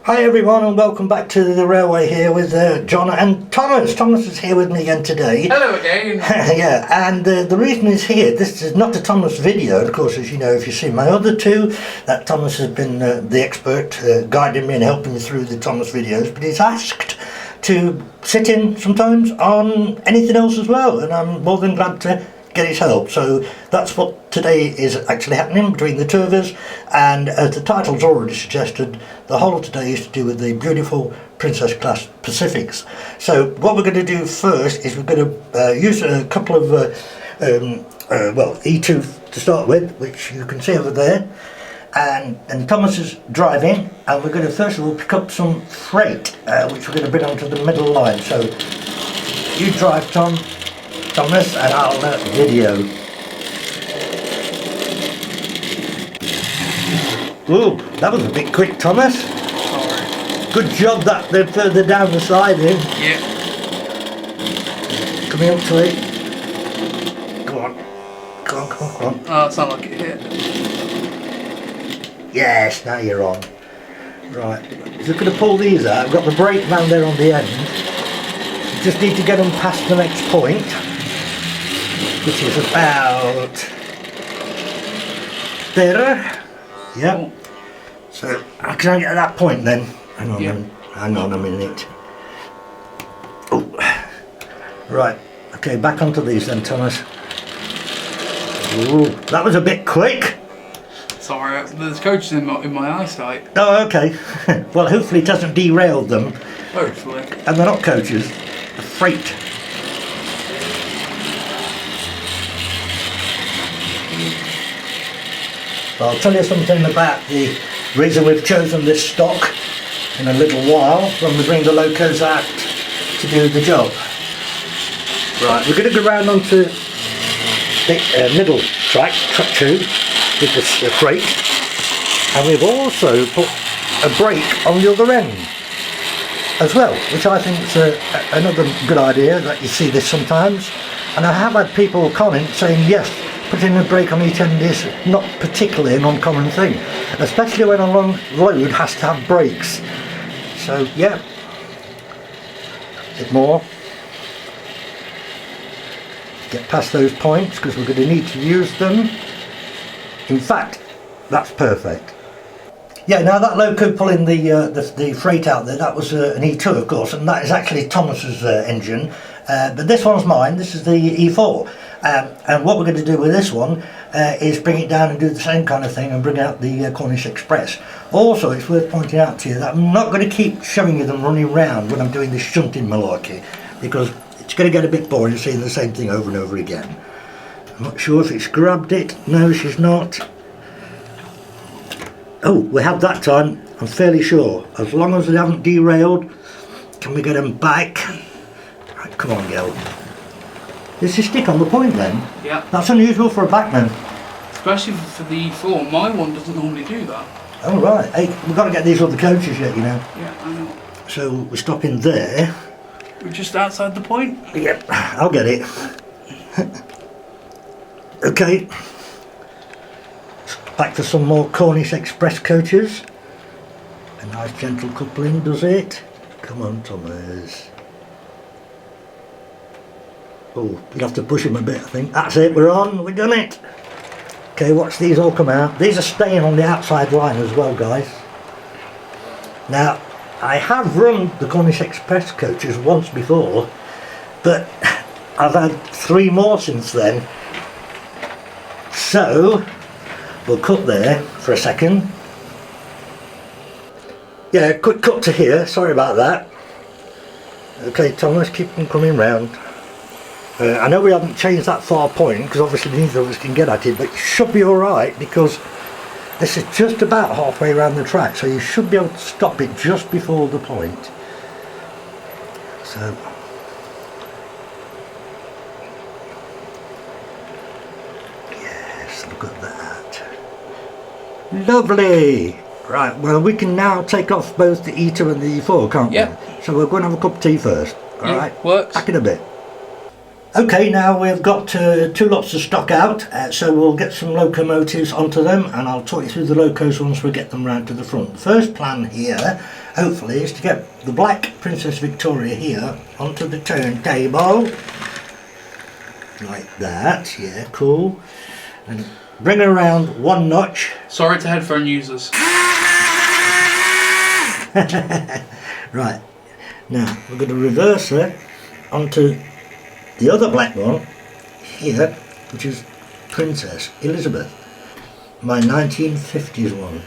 Hi everyone, and welcome back to the railway here with John and Thomas. Thomas is here with me again today. Hello again. Yeah, and the reason he's here, this is not a Thomas video, of course, as you know if you've seen my other two, that Thomas has been the expert guiding me and helping me through the Thomas videos, but he's asked to sit in sometimes on anything else as well, and I'm more than glad to get his help. So that's what today is actually happening between the two of us, and as the title's already suggested, the whole of today is to do with the beautiful Princess class Pacifics. So what we're going to do first is we're going to use a couple of well, E2 to start with, which you can see over there, and Thomas is driving, and we're going to first of all pick up some freight which we're going to bring onto the middle line. So you drive, Thomas, and I'll video. Ooh, that was a bit quick, Thomas. Sorry. Good job that they're further down the side here. Yeah. Coming up to it. Come on. Come on, come on, come on. Oh, it's not like it hit. Yes, now you're on. Right. Just going to pull these out. I've got the brake man there on the end. Just need to get them past the next point, which is about there. Yep. Oh. So can I get to that point then? Hang on, Yeah. hang on a minute. Oh, right. Okay, back onto these then, Thomas. Ooh, that was a bit quick. Sorry, there's coaches in my eyesight. Oh, okay. Well, hopefully it hasn't derailed them. Hopefully. And they're not coaches, they're freight. I'll tell you something about the reason we've chosen this stock in a little while when we bring the locos out to do the job. Right, we're going to go round onto the middle track 2 with the freight, and we've also put a brake on the other end as well, which I think is another good idea. That you see this sometimes, and I have had people comment saying yes, putting a brake on each end is not particularly an uncommon thing, especially when a long load has to have brakes. So yeah, a bit more. Get past those points because we're going to need to use them. In fact, that's perfect. Yeah, now that loco pulling the freight out there, that was an E2 of course, and that is actually Thomas's engine, but this one's mine. This is the E4. And what we're going to do with this one is bring it down and do the same kind of thing and bring out the Cornish Express. Also, it's worth pointing out to you that I'm not going to keep showing you them running round when I'm doing this shunting malarkey, because it's going to get a bit boring seeing the same thing over and over again. I'm not sure if it's grabbed it. No, she's not. Oh, we have that time, I'm fairly sure. As long as they haven't derailed, can we get them back? Right, come on, girl. Does she stick on the point then? Yeah. That's unusual for a backman. Especially for the E4. My one doesn't normally do that. Oh right. Hey, we've got to get these other coaches yet, you know. Yeah, I know. So we're stopping there. We're just outside the point. Yep, I'll get it. Okay. Back for some more Cornish Express coaches. A nice gentle coupling does it. Come on, Thomas. Oh, you have to push him a bit, I think. That's it, we're on, we've done it. Okay, watch these all come out. These are staying on the outside line as well, guys. Now, I have run the Cornish Express coaches once before, but I've had 3 more since then. So, we'll cut there for a second. Yeah, quick cut to here, sorry about that. Okay, Thomas, keep them coming round. I know we haven't changed that far point because obviously neither of us can get at it, but it should be alright because this is just about halfway around the track, so you should be able to stop it just before the point. So yes, look at that. Lovely! Right, well we can now take off both the E2 and the E4, can't we? Yep. So we're going to have a cup of tea first, alright? Works. Back in a bit. Okay, now we've got 2 lots of stock out, so we'll get some locomotives onto them, and I'll talk you through the locos once we get them round to the front. The first plan here, hopefully, is to get the black Princess Victoria here onto the turntable, like that. Yeah, cool. And bring her around 1 notch. Sorry to headphone users. Right, now we're going to reverse her onto the other black one here, which is Princess Elizabeth, my 1950s one.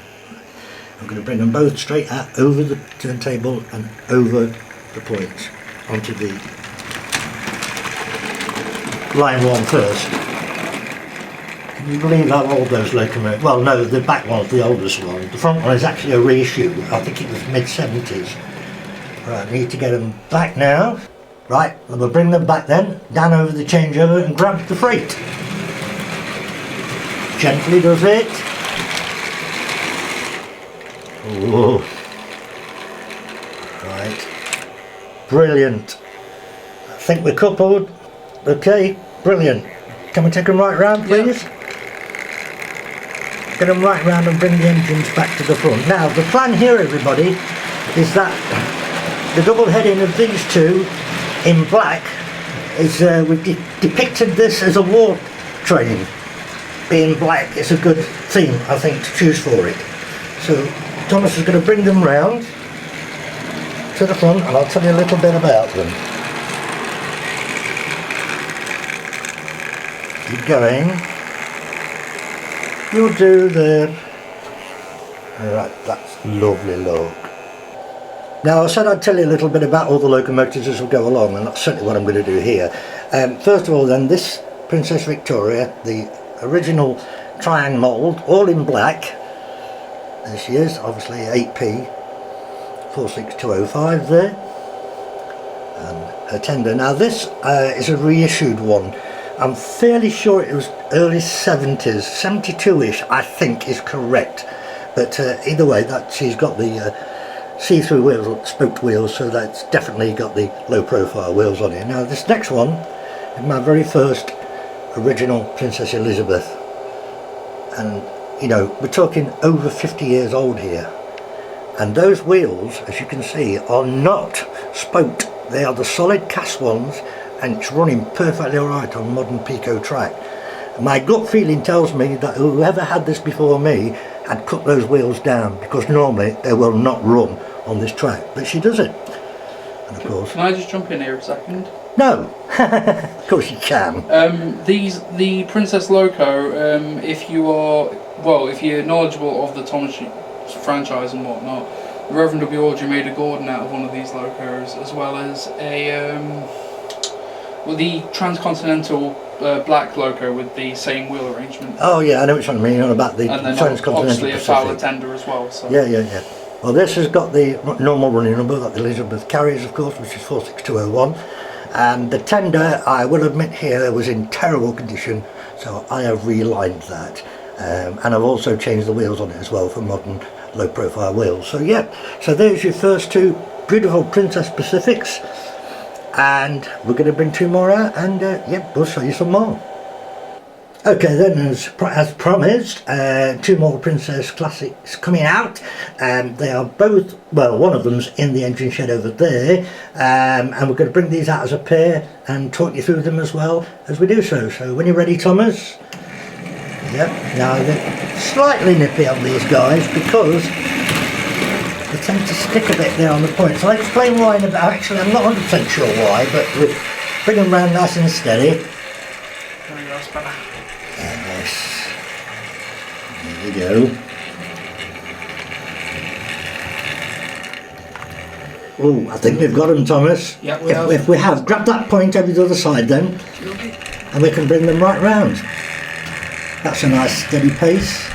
I'm going to bring them both straight out over the turntable and over the points onto the line 1 first. Can you believe how old those locomotives? Well, no, the back one's the oldest one. The front one is actually a reissue. I think it was mid-70s. Right, I need to get them back now. Right, we'll bring them back then, down over the changeover and grab the freight. Gently does it. Oh. Right. Brilliant. I think we're coupled. Okay, brilliant. Can we take them right round, please? Yep. Get them right round and bring the engines back to the front. Now, the plan here, everybody, is that the double heading of these 2 in black is we've depicted this as a war train. Being black is a good theme, I think, to choose for it. So Thomas is going to bring them round to the front, and I'll tell you a little bit about them. Keep going. You'll do there. Right, that's lovely look. Now, I said I'd tell you a little bit about all the locomotives as we go along, and that's certainly what I'm going to do here. First of all then, this Princess Victoria, the original Triang mould, all in black. There she is, obviously 8P 46205 there. And her tender. Now this is a reissued one. I'm fairly sure it was early 70s, 72-ish I think is correct. But either way, that she's got the see-through wheels, spoked wheels, so that's definitely got the low profile wheels on it. Now this next one is my very first original Princess Elizabeth, and you know, we're talking over 50 years old here, and those wheels, as you can see, are not spoked. They are the solid cast ones, and it's running perfectly alright on modern Pico track. My gut feeling tells me that whoever had this before me had cut those wheels down, because normally they will not run on this track, but she does it. And of course, Can I just jump in here a second? no, of course you can. The Princess Loco, if you're knowledgeable of the Thomas franchise and whatnot, the Reverend W. Audrey made a Gordon out of one of these locos, as well as the Transcontinental black loco with the same wheel arrangement. Oh yeah, I know which one you mean, about the And then Transcontinental obviously a Pacific. Fowler tender as well. So. Yeah. Well, this has got the normal running number that the Elizabeth carries, of course, which is 46201. And the tender, I will admit here, was in terrible condition, so I have relined that. And I've also changed the wheels on it as well for modern low profile wheels. So yeah, so there's your first 2 beautiful Princess Pacifics. And we're going to bring 2 more out, and yeah, we'll show you some more. Okay then, as promised, 2 more Princess Classics coming out. They are both, well, one of them's in the engine shed over there, and we're going to bring these out as a pair and talk you through them as well as we do so. So when you're ready, Thomas. Yep, now they're slightly nippy on these guys because they tend to stick a bit there on the point. So I'll explain why in a bit. Actually, I'm not 100% sure why, but we'll bring them round nice and steady. There we go, that's better. Yes. There we go. Oh, I think we've got them, Thomas. Yep, we have. If we have, grab that point over the other side then, and we can bring them right round. That's a nice steady pace.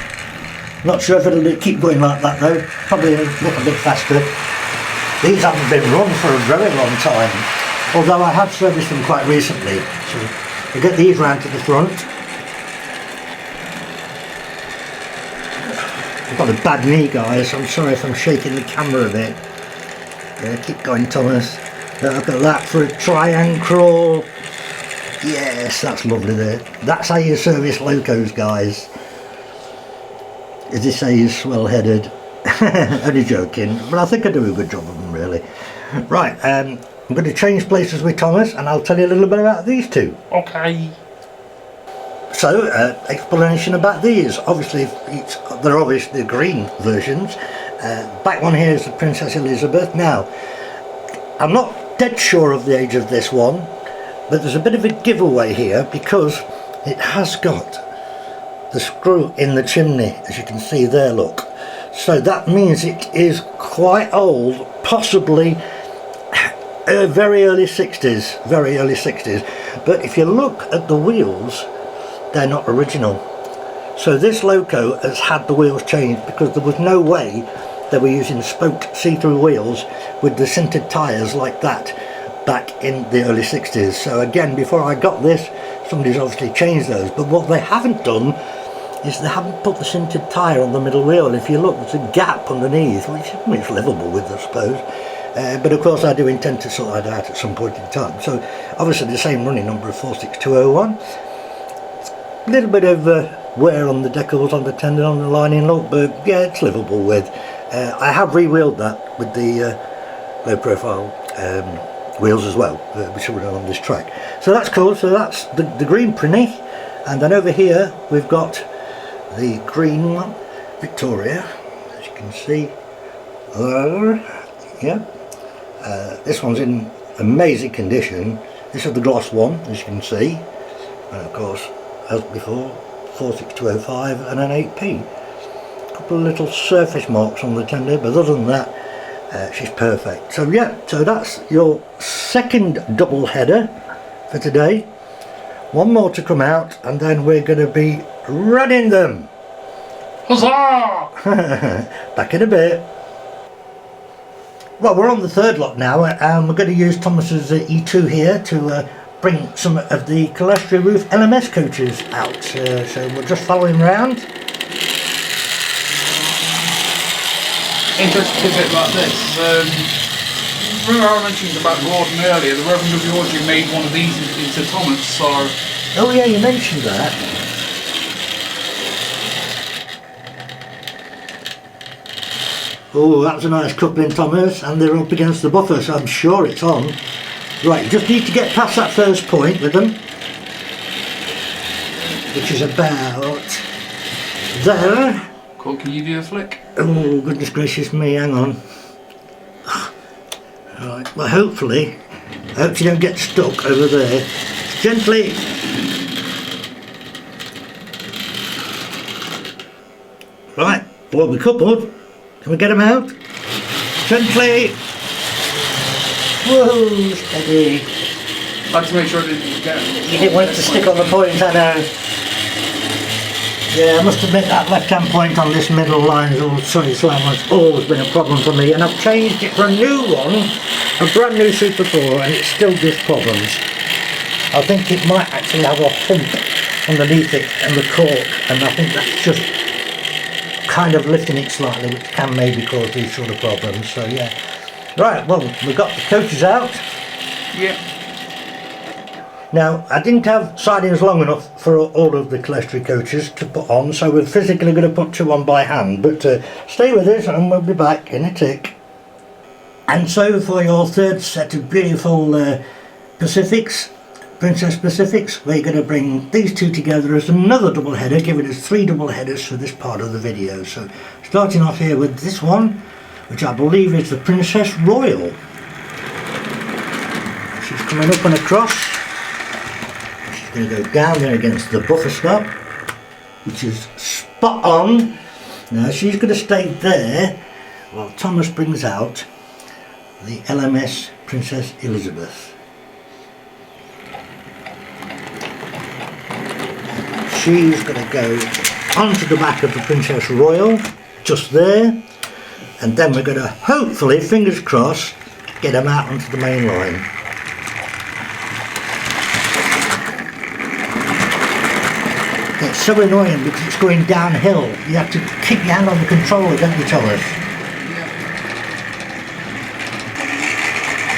Not sure if it'll keep going like that though, probably a little bit faster. These haven't been run for a very long time, although I have serviced them quite recently. So we'll get these round to the front. I've got a bad knee, guys, I'm sorry if I'm shaking the camera a bit. Yeah, keep going, Thomas. Look at that for a triangle crawl. Yes, that's lovely there. That's how you service locos, guys. As they say, he's swell-headed. Only joking, but I think I do a good job of them, really. Right, I'm going to change places with Thomas, and I'll tell you a little bit about these two. Okay. So, explanation about these. Obviously, they're obviously the green versions. Back one here is the Princess Elizabeth. Now, I'm not dead sure of the age of this one, but there's a bit of a giveaway here because it has got the screw in the chimney, as you can see there, look. So that means it is quite old, possibly very early 60s, very early 60s. But if you look at the wheels, they're not original. So this loco has had the wheels changed because there was no way they were using spoked see-through wheels with the sintered tyres like that back in the early 60s. So again, before I got this, somebody's obviously changed those. But what they haven't done is they haven't put the sintered tyre on the middle wheel. If you look, there's a gap underneath, which is livable with, I suppose. But of course I do intend to sort that out at some point in time. So obviously the same running number of 46201. A little bit of wear on the decals, on the tendon, on the lining look, but yeah, it's livable with. I have re-wheeled that with the low profile wheels as well, which are running on this track. So that's cool. So that's the green Prinny, and then over here we've got the green Victoria, as you can see. Yeah, this one's in amazing condition. This is the gloss one, as you can see, and of course, as before, 46205 and an 8p. A couple of little surface marks on the tender, but other than that, she's perfect. So yeah, so that's your second double header for today. One more to come out, and then we're going to be running them. Huzzah! Back in a bit. Well, we're on the third lot now, and we're going to use Thomas's E2 here to bring some of the Colestri Roof LMS coaches out. So we'll just follow him around. Interesting tidbit about this. Remember how I mentioned about Gordon earlier? The Reverend W. Audrey made one of these into Thomas, so... Oh yeah, you mentioned that. Oh, that was a nice coupling, Thomas, and they're up against the buffer, so I'm sure it's on. Right, you just need to get past that first point with them, which is about there. Cool, can you do a flick? Oh, goodness gracious me, hang on. Right, well, hopefully, I hope you don't get stuck over there. Gently. Right, well, we're coupled. Can we get them out? Gently. Whoa, steady. I'd like to make sure I didn't get... You didn't want it to stick on the point, I know. Yeah, I must admit that left-hand point on this middle line is always been a problem for me, and I've changed it for a new one, a brand new Super 4, and it still gives problems. I think it might actually have a hump underneath it and the cork, and I think that's just kind of lifting it slightly, which can maybe cause these sort of problems. So yeah. Right, well, we've got the coaches out. Yeah. Now, I didn't have sidings long enough for all of the Colestri coaches to put on, so we're physically going to put two on by hand, but stay with us and we'll be back in a tick. And so for your third set of beautiful Pacifics, Princess Pacifics, we're going to bring these two together as another double header, giving us three double headers for this part of the video. So starting off here with this one, which I believe is the Princess Royal. She's coming up and across. She's going to go down there against the buffer stop, which is spot on. Now she's going to stay there while Thomas brings out the LMS Princess Elizabeth. She's going to go onto the back of the Princess Royal, just there, and then we're going to hopefully, fingers crossed, get them out onto the main line. It's so annoying because it's going downhill. You have to keep your hand on the controller, don't you, Thomas?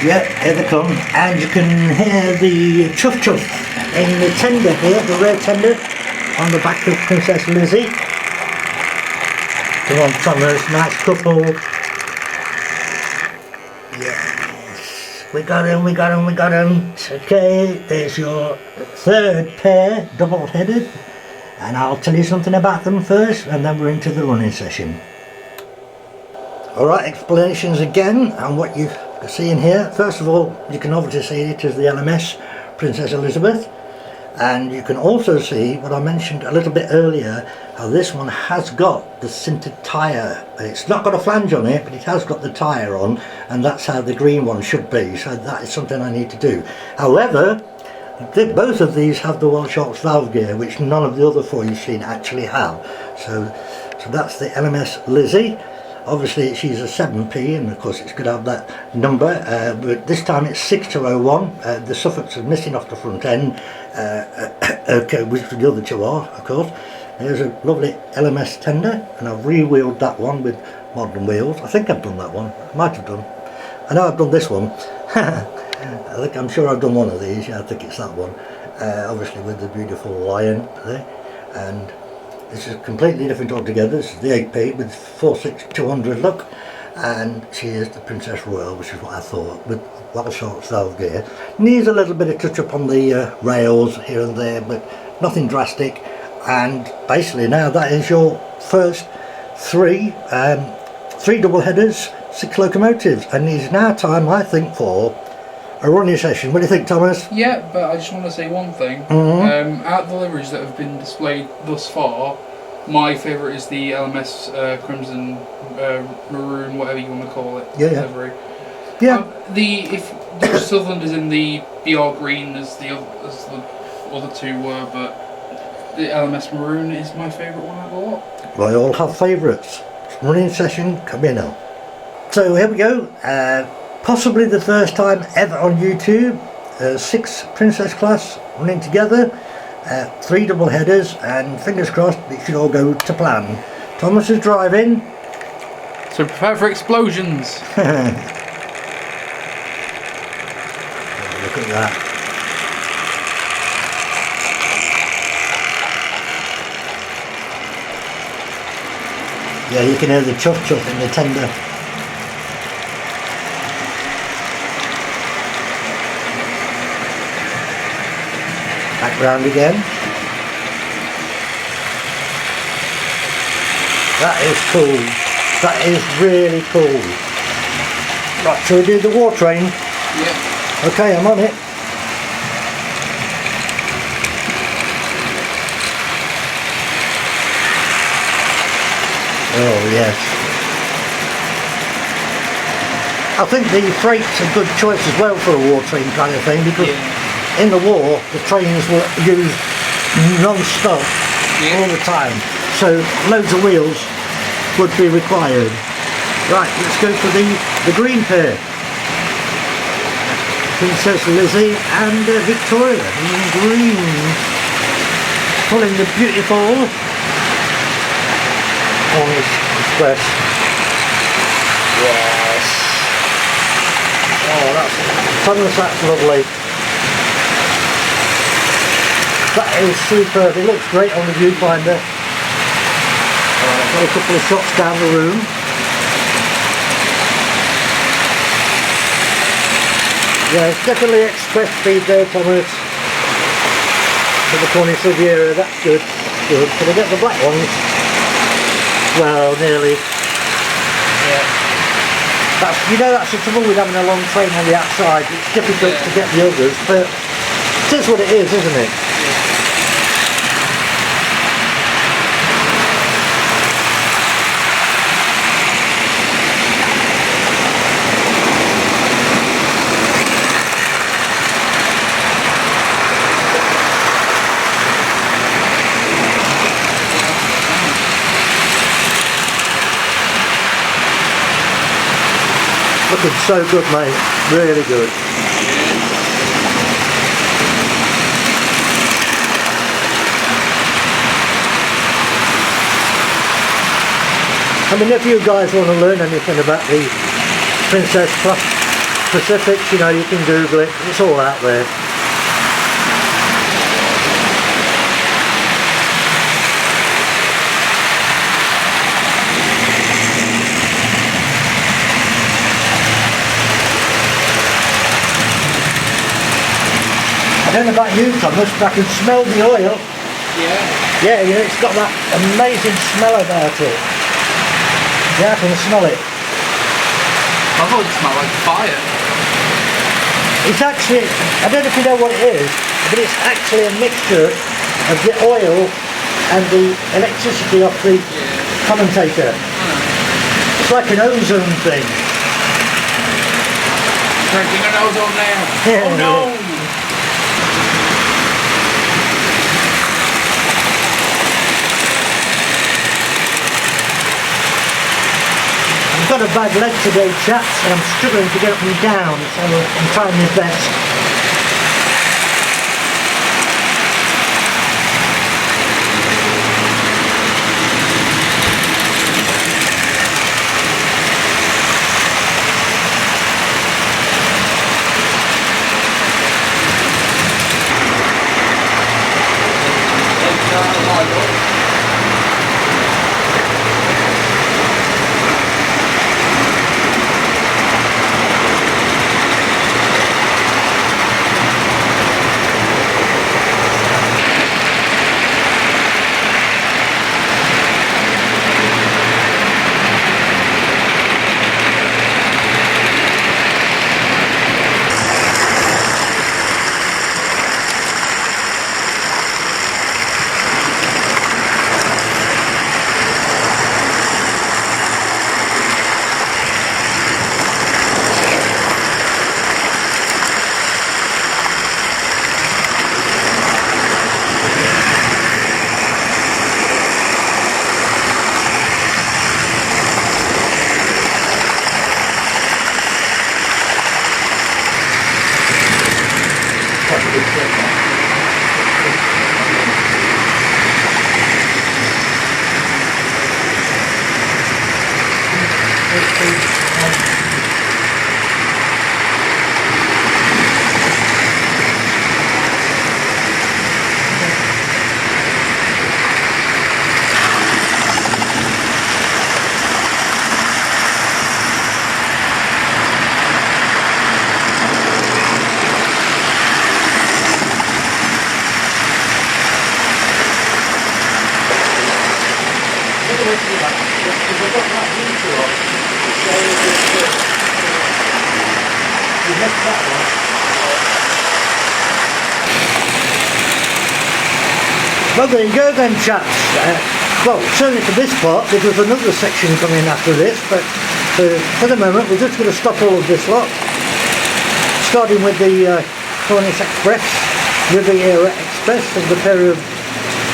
Yep, here they come, and you can hear the chuff chuff in the tender here, the rear tender on the back of Princess Lizzie. Come on Thomas, nice couple. Yes, we got him, we got him, we got him. Okay, there's your third pair, double-headed. And I'll tell you something about them first, and then we're into the running session. Alright, explanations again on what you see in here. First of all, you can obviously see it is the LMS Princess Elizabeth, and you can also see what I mentioned a little bit earlier, how this one has got the sintered tyre. It's not got a flange on it, but it has got the tyre on, and that's how the green one should be, so that is something I need to do. However, both of these have the Welsh Sharks valve gear, which none of the other four you've seen actually have. So that's the LMS Lizzie. Obviously she's a 7p, and of course it's going to have that number, but this time it's 6201. The suffix is missing off the front end, okay, which the other two are, of course. There's a lovely LMS tender, and I've re-wheeled that one with modern wheels. I think I've done that one, I might have done. I know I've done this one. I'm sure I've done one of these. Yeah, I think it's that one. Obviously with the beautiful lion there, and this is completely different altogether. This is the 8p with 46200 look, and she is the Princess Royal, which is what I thought, with Welsh Sharks valve gear. Needs a little bit of touch up on the rails here and there, but nothing drastic. And basically now that is your first three double headers, 6 locomotives, and it is now time, I think, for a running session. What do you think, Thomas? Yeah, but I just want to say one thing. Out of the liveries that have been displayed thus far, my favourite is the LMS Crimson Maroon, whatever you want to call it, livery. Yeah. If the Sutherland is in the BR Green as the other two were, but the LMS Maroon is my favourite one out of the lot. Well, I all have favourites. Running session coming up. So here we go. Possibly the first time ever on YouTube, 6 Princess class running together, 3 double headers, and fingers crossed it should all go to plan. Thomas is driving. So prepare for explosions. Look at that. Yeah, you can hear the chuff chuff in the tender. Back round again. That is cool. That is really cool. Right, shall we do the war train? Yeah. Okay, I'm on it. Oh yes. I think the freight's a good choice as well for a war train kind of thing, because in the war the trains were used non-stop all the time, so loads of wheels would be required. Right, let's go for the green pair. Princess Lizzie and Victoria in green, pulling the beautiful Cornish Express. Yes. Oh, that's lovely. That is superb. It looks great on the viewfinder. Got a couple of shots down the room. Yeah, it's definitely express speed there, Thomas. For the Cornish Riviera, that's good. Good. Can I get the black ones? Well, nearly. Yeah. That's the trouble with having a long train on the outside. It's difficult to get the others, but it is what it is, isn't it? Looking so good, mate. Really good. I mean, if you guys want to learn anything about the Princess Pacifics, you know, you can Google it. It's all out there. don't know about you, Thomas, but I can smell the oil. Yeah. Yeah, you know, it's got that amazing smell about it. Yeah, I can smell it. I thought it smelled like fire. It's actually, I don't know if you know what it is, but it's actually a mixture of the oil and the electricity of the commentator. It's like an ozone thing. Drinking an ozone now. Yeah, oh no! I've got a bad leg today, chaps, and I'm struggling to get up and down, so I'm trying my best. Well, there you go then, chaps. Well, certainly for this part, there was another section coming after this, but for the moment we're just going to stop all of this lot, starting with the Cornish Express, Riviera Express of the pair of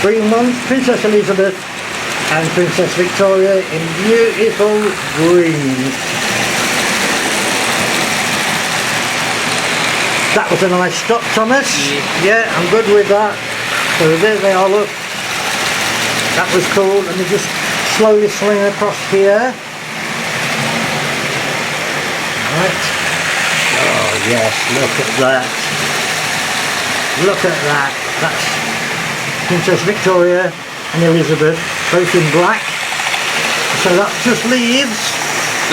green ones, Princess Elizabeth and Princess Victoria in beautiful green. That was a nice stop, Thomas. Yeah, I'm good with that. So there they are, look. That was cool. Let me just slowly swing across here. Right. Oh yes, look at that. Look at that. That's Princess Victoria and Elizabeth, both in black. So that just leaves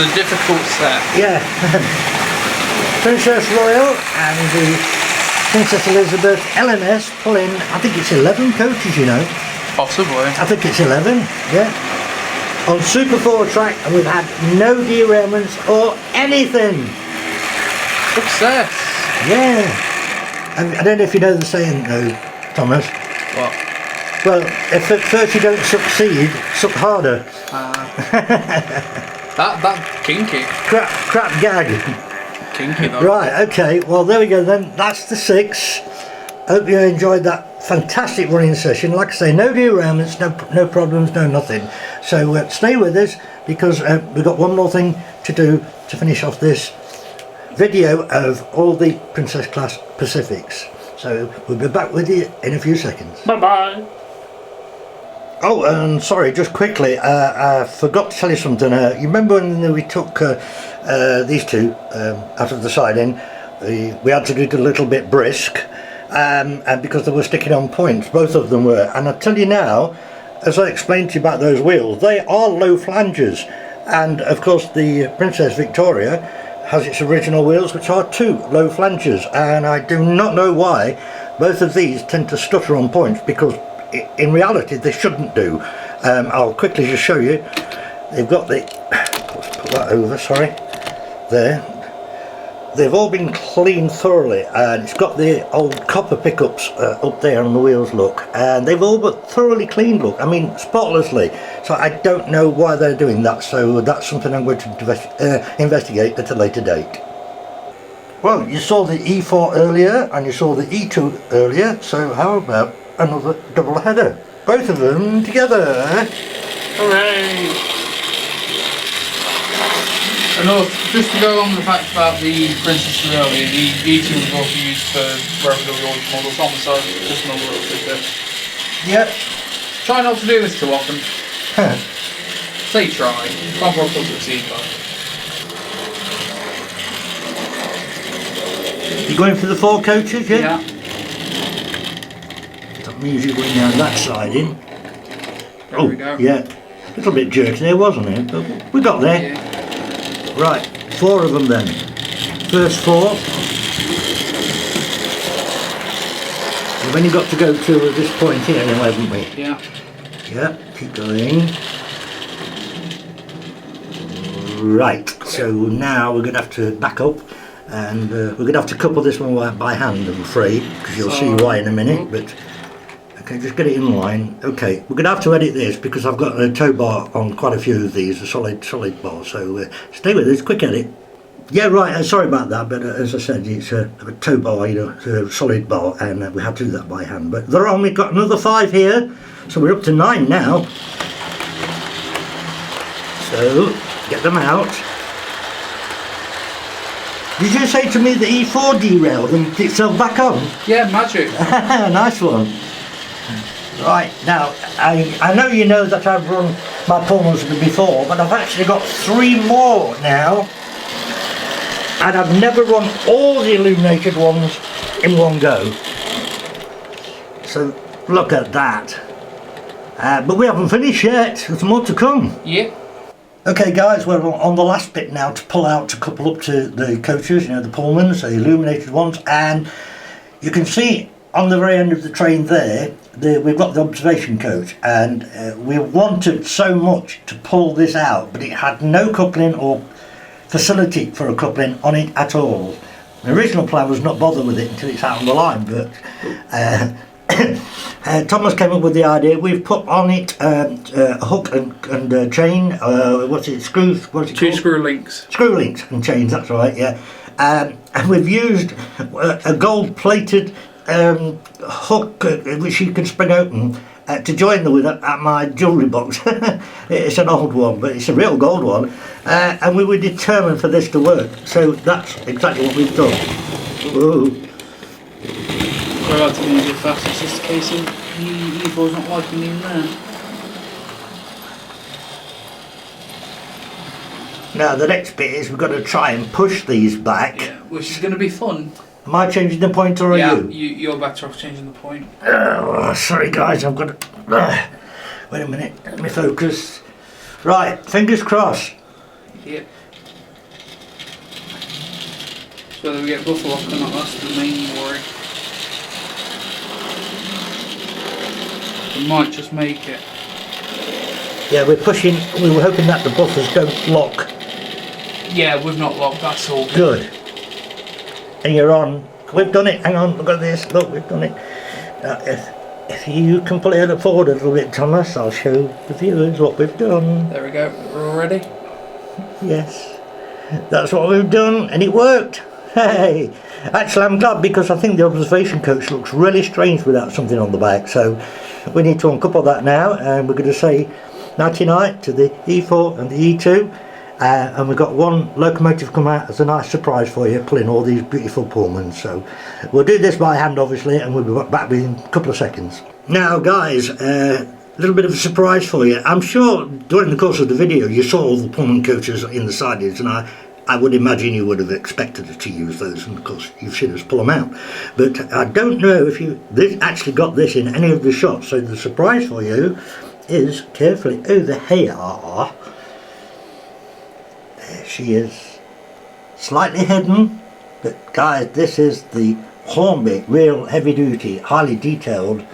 the difficult set. Yeah. Princess Royal and the Princess Elizabeth LMS pulling, I think it's 11 coaches, you know. Possibly. I think it's 11, yeah. On Super 4 track, and we've had no derailments or anything. Success. Yeah. And I don't know if you know the saying though, Thomas. What? Well, if at first you don't succeed, suck harder. That kinky. Crap gag. Kinky though. Right, okay, well there we go then, that's the 6. Hope you enjoyed that fantastic running session. Like I say, no derailments, no problems, no nothing. So stay with us, because we've got one more thing to do to finish off this video of all the Princess Class Pacifics. So we'll be back with you in a few seconds. Bye bye. Oh, and sorry, just quickly, I forgot to tell you something. You remember when we took these two out of the siding? We had to do it a little bit brisk, and because they were sticking on points, both of them were. And I tell you now, as I explained to you about those wheels, they are low flanges, and of course the Princess Victoria has its original wheels, which are 2 low flanges, and I do not know why Both of these tend to stutter on points because in reality they shouldn't do. I'll quickly just show you. They've got the, let's put that over, sorry, there. They've all been cleaned thoroughly, and it's got the old copper pickups up there on the wheels, look, and they've all but thoroughly cleaned, look, I mean spotlessly. So I don't know why they're doing that, so that's something I'm going to investigate at a later date. Well, you saw the E4 earlier and you saw the E2 earlier, so how about another double header? Both of them together. Hooray! And also, just to go on the fact about the Princess earlier, the E2 was also used for Rover W models on, so just another little tidbit. Yep. Try not to do this too often. Say try. Can't rock up to the though. You going for the 4 coaches, yeah? Yeah. That means you're going down that side in. There we go. Yeah. A little bit jerky there, wasn't it? But we got there. Yeah. Right, 4 of them then. First 4. We've only got to go to this point here now, haven't we? Yeah. Yeah, keep going. Right, so now we're going to have to back up, and we're going to have to couple this one by hand, I'm afraid, because you'll see why in a minute, but okay, just get it in line. Okay, we're going to have to edit this because I've got a tow bar on quite a few of these, a solid bar, so stay with us, quick edit. Yeah, right, sorry about that, but as I said, it's a tow bar, you know, it's a solid bar, and we have to do that by hand. But they're on, we've got another 5 here, so we're up to 9 now. So, get them out. Did you say to me the E4 derailed and put itself back on? Yeah, magic. Nice one. Right, now, I know you know that I've run my Pullmans before, but I've actually got 3 more now. And I've never run all the illuminated ones in one go. So, look at that. But we haven't finished yet, there's more to come. Yeah. Okay guys, we're on the last bit now to pull out to couple up to the coaches, you know, the Pullmans, the illuminated ones, and you can see on the very end of the train there, we've got the observation coach, and we wanted so much to pull this out, but it had no coupling or facility for a coupling on it at all. The original plan was not bother with it until it's out on the line, but Thomas came up with the idea. We've put on it a hook and chain. What's it? Screws? What's it called? 2 screw links. Screw links and chains. That's right. Yeah. And we've used a gold-plated hook which you can spring open to join them with at my jewellery box. It's an old one, but it's a real gold one. And we were determined for this to work. So that's exactly what we've done. Ooh. Sorry about to move a bit fast, it's just a case of the E4's not liking me in there. Now the next bit is we've got to try and push these back. Yeah, which is going to be fun. Am I changing the point or are you? You're better off changing the point. Oh, sorry guys, I've got to... wait a minute, let me focus. Right, fingers crossed. Yep. So whether we get buffer lock or not, that's the main worry. We might just make it. Yeah, we're pushing, we were hoping that the buffers don't lock. Yeah, we've not locked, that's all Good. And you're on. We've done it, hang on, look at this, look, we've done it. If you can pull it forward a little bit, Thomas, I'll show the viewers what we've done. There we go, we're all ready. Yes, that's what we've done, and it worked. Hey, actually I'm glad because I think the observation coach looks really strange without something on the back, so we need to uncouple that now, and we're going to say nighty-night to the E4 and the E2, and we've got one locomotive come out as a nice surprise for you, pulling all these beautiful Pullmans. So we'll do this by hand obviously, and we'll be back within a couple of seconds. Now guys, a little bit of a surprise for you. I'm sure during the course of the video you saw all the Pullman coaches in the sidings, and I would imagine you would have expected to use those, and of course you've seen us pull them out. But I don't know if you actually got this in any of the shots, so the surprise for you is carefully over here. There she is. Slightly hidden, but guys, this is the Hornby, real heavy duty, highly detailed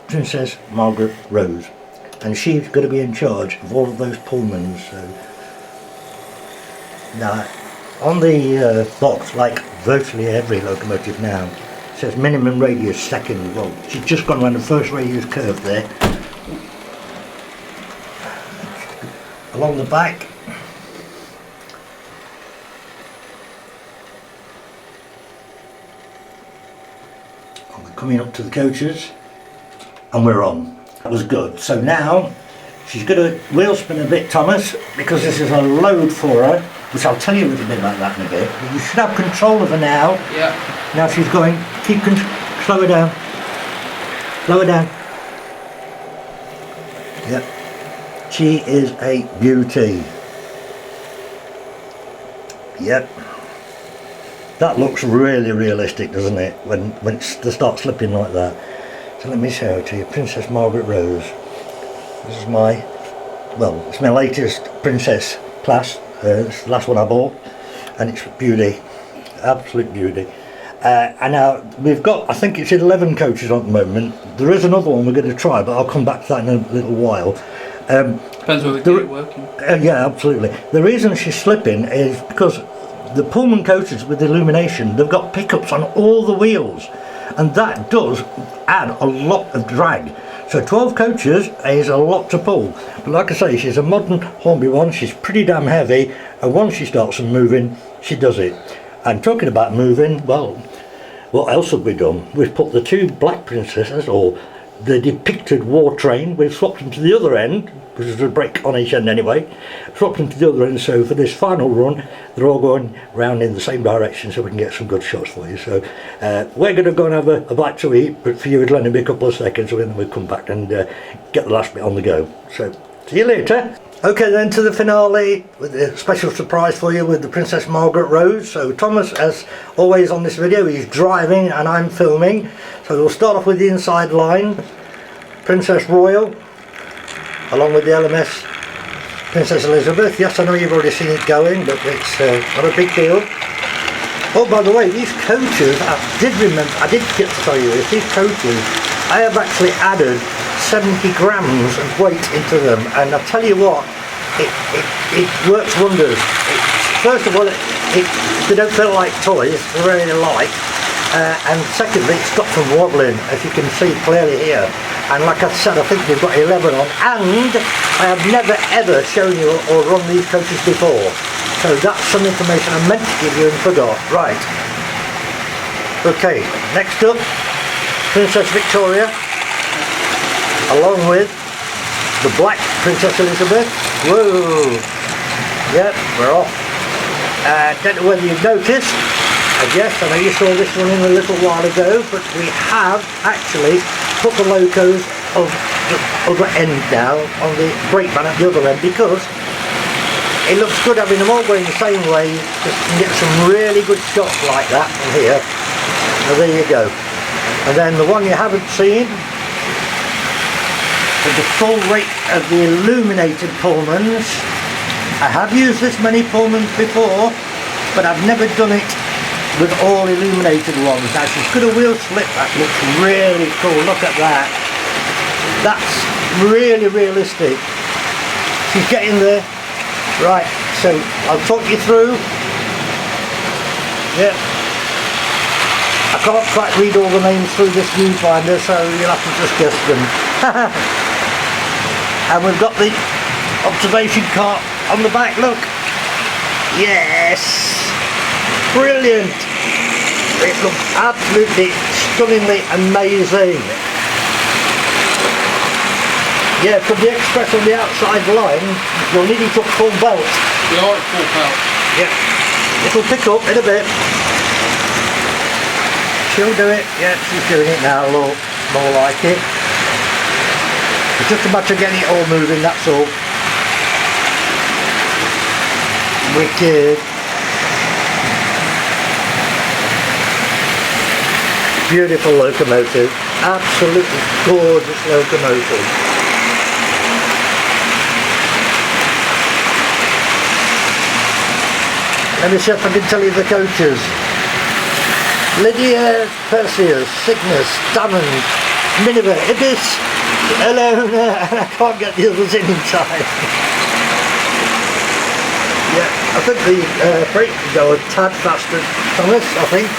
Princess Margaret Rose, and she's going to be in charge of all of those Pullmans. So now on the box, like virtually every locomotive now, it says minimum radius second. Well, she's just gone around the first radius curve there. Along the back, we're coming up to the coaches, and we're on. That was good. So now she's going to wheel spin a bit, Thomas, because this is a load for her, which I'll tell you a little bit about that in a bit. You should have control of her now. Yeah. Now she's going. Slow her down. Slow her down. Yep. She is a beauty. Yep. That looks really realistic, doesn't it? When they start slipping like that. So let me show it to you. Princess Margaret Rose. This is my, well, it's my latest Princess class. It's the last one I bought, and it's beauty, absolute beauty. And now we've got, I think it's 11 coaches on at the moment. There is another one we're going to try, but I'll come back to that in a little while. Depends whether we get it working. Yeah, absolutely. The reason she's slipping is because the Pullman coaches with illumination, they've got pickups on all the wheels, and that does add a lot of drag. So 12 coaches is a lot to pull. But like I say, she's a modern Hornby one, she's pretty damn heavy, and once she starts moving, she does it. And talking about moving, well, what else have we done? We've put the two black princesses, or the depicted war train, we've swapped them to the other end, because there's a break on each end anyway, swapped them to the other end, so for this final run, they're all going round in the same direction so we can get some good shots for you. So we're going to go and have a bite to eat, but for you it'll only be a couple of seconds, and then we'll come back and get the last bit on the go. So, see you later. Okay, then to the finale with a special surprise for you with the Princess Margaret Rose. So Thomas, as always on this video, he's driving and I'm filming. So we'll start off with the inside line. Princess Royal, along with the LMS Princess Elizabeth. Yes, I know you've already seen it going, but it's not a big deal. Oh, by the way, these coaches, I did forget to tell you this, these coaches, I have actually added 70 grams of weight into them, and I'll tell you what, it works wonders. First of all, they don't feel like toys, they're really light, and secondly, it stops them wobbling, as you can see clearly here. And like I said, I think we've got 11 on, and I have never ever shown you or run these coaches before. So that's some information I meant to give you and forgot. Right. Okay, next up, Princess Victoria, along with the black Princess Elizabeth. Whoa! Yep, we're off. Don't know whether you've noticed, I guess, I know you saw this one in a little while ago, but we have actually put the locos of the other end now on the brake van at the other end, because it looks good having them all going the same way. Just can get some really good shots like that from here. So there you go. And then the one you haven't seen, with the full rate of the illuminated Pullmans. I have used this many Pullmans before, but I've never done it with all illuminated ones. Now she's got a wheel slip, that looks really cool, look at that. That's really realistic. She's getting there. Right, so I'll talk you through. Yeah. I can't quite read all the names through this viewfinder, so you'll have to just guess them. And we've got the observation cart on the back, look. Yes. Brilliant! It looks absolutely stunningly amazing. Yeah, from the Express on the outside line, you'll need it up full belt. We are at full belt. Yeah. It'll pick up in a bit. She'll do it. Yeah, she's doing it now, look. More like it. It's just a matter of getting it all moving, that's all. Wicked. Beautiful locomotive, absolutely gorgeous locomotive. Let me see if I can tell you the coaches. Lydia, Perseus, Cygnus, Diamond, Minerva, Ibis, Elona, and I can't get the others in time. Yeah, I think the brake can go a tad faster, Thomas, I think.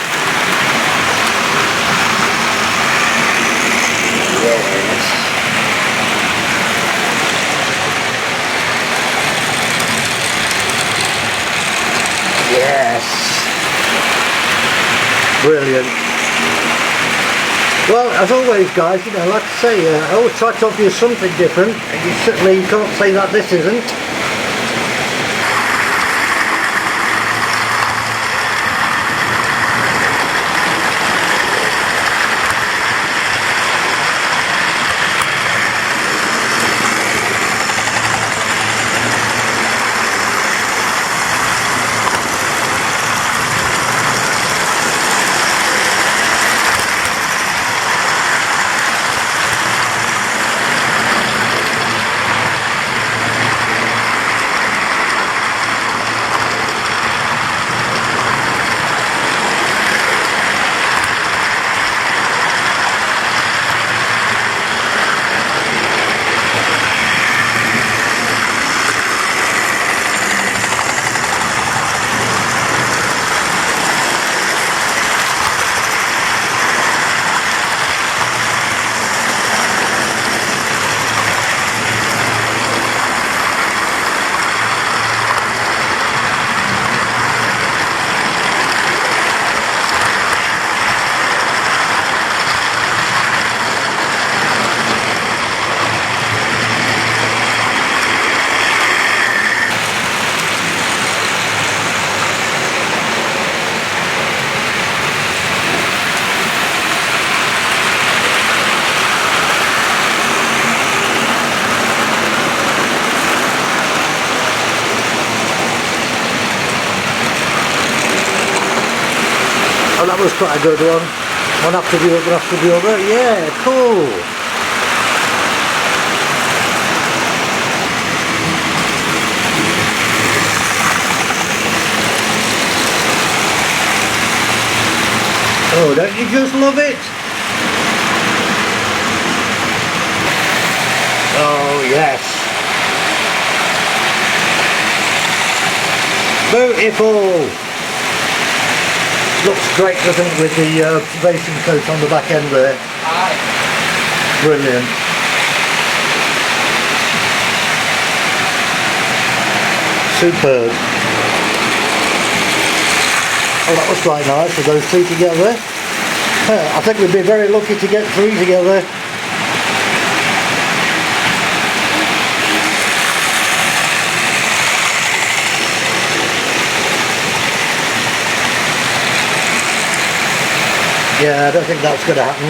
Yes. Yes. Brilliant. Well, as always guys, you know, like I say, I always try to offer you something different, and you certainly can't say that this isn't. Oh, that was quite a good one. One after the other. Yeah, cool. Oh, don't you just love it? Oh, yes. Beautiful. Looks great, I think, with the observation coat on the back end there. Aye. Brilliant. Superb. Oh, that was quite nice with those two together. I think we'd be very lucky to get three together. Yeah, I don't think that's going to happen.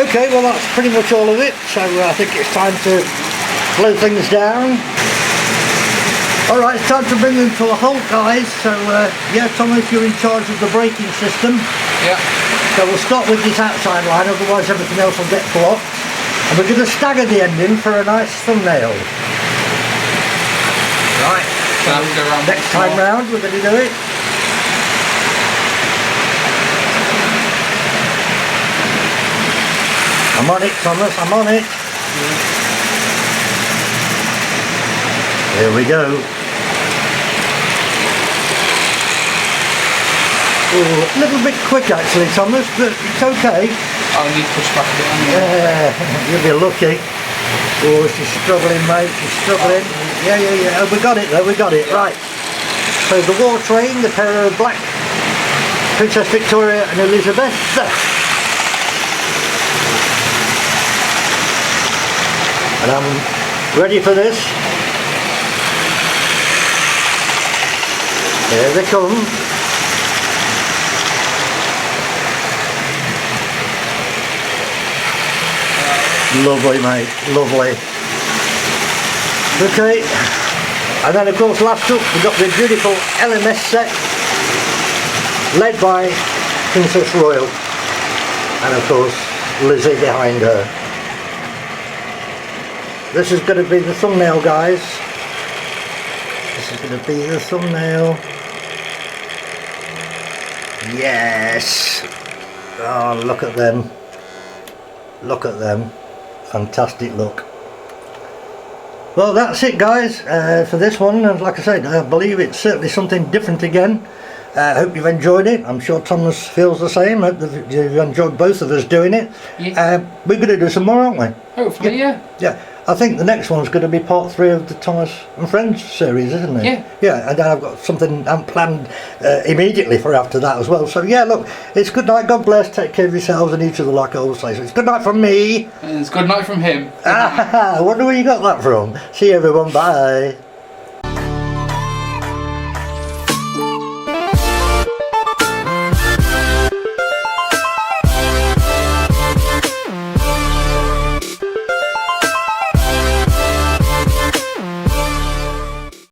Okay, well that's pretty much all of it, so I think it's time to slow things down. Alright, it's time to bring them to a halt, guys, so yeah, Thomas, you're in charge of the braking system. Yeah. So we'll start with this outside line, otherwise everything else will get blocked. And we're going to stagger the ending for a nice thumbnail. Right, so next time round we're going to do it. I'm on it, Thomas, I'm on it. Here we go. Ooh, a little bit quick actually, Thomas, but it's okay. I need to push back a bit. Yeah, you'll be lucky. Oh, she's struggling, mate, she's struggling. Yeah. Oh, we got it though, we got it, right. So the war train, the pair of black Princess Victoria and Elizabeth. And I'm ready for this. Here they come. Lovely, mate, lovely. Okay, and then of course last up we've got the beautiful LMS set led by Princess Royal and of course Lizzie behind her. This is going to be the thumbnail, guys. This is going to be the thumbnail. Yes. Oh, look at them. Look at them. Fantastic look. Well, that's it, guys, for this one. And like I said, I believe it's certainly something different again. I hope you've enjoyed it. I'm sure Thomas feels the same. I hope that you've enjoyed both of us doing it. Yeah. We're going to do some more, aren't we? Hopefully, yeah. Yeah. I think the next one's going to be part 3 of the Thomas and Friends series, isn't it? Yeah. Yeah, and then I've got something planned immediately for after that as well. So yeah, look, it's good night. God bless. Take care of yourselves and each other, like I always say. So it's good night from me. And it's good night from him. I wonder where you got that from. See you, everyone. Bye.